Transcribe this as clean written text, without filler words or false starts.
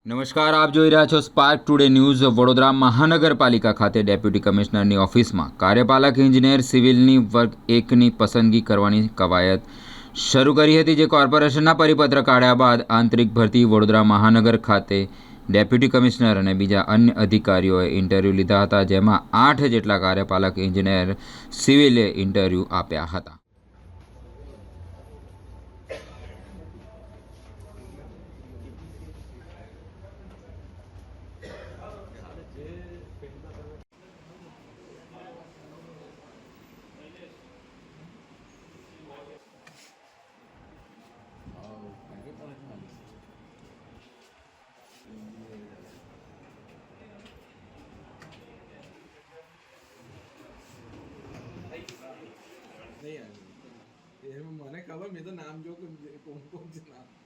નમસ્કાર, આપ જોઈ રહ્યા છો સ્પાર્ક ટુડે ન્યૂઝ. વડોદરા મહાનગરપાલિકા ખાતે ડેપ્યુટી કમિશનરની ઓફિસમાં કાર્યપાલક ઇજનેર સિવિલની વર્ગ 1ની પસંદગી કરવાની કવાયત શરૂ કરી હતી, જે કોર્પોરેશનના પરિપત્ર કાઢ્યા બાદ આંતરિક ભરતી વડોદરા મહાનગર ખાતે ડેપ્યુટી કમિશનર અને બીજા અન્ય અધિકારીઓએ ઇન્ટરવ્યૂ લીધા હતા, જેમાં 8 જેટલા કાર્યપાલક ઇજનેર સિવિલે ઇન્ટરવ્યૂ આપ્યા હતા. नहीं यार, ये મને ખબર, મેં તો નામ જો કે કોણ કોણ છે નામ